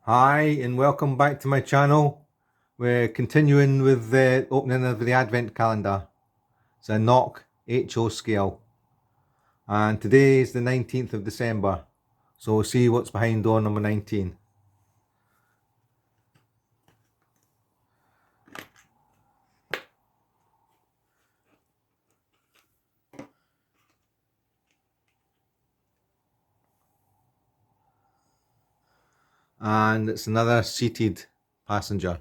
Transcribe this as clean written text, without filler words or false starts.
Hi and welcome back to my channel. We're continuing with the opening of the advent calendar. It's a Noch HO scale, and today is the 19th of December, so we'll see what's behind door number 19. And it's another seated passenger.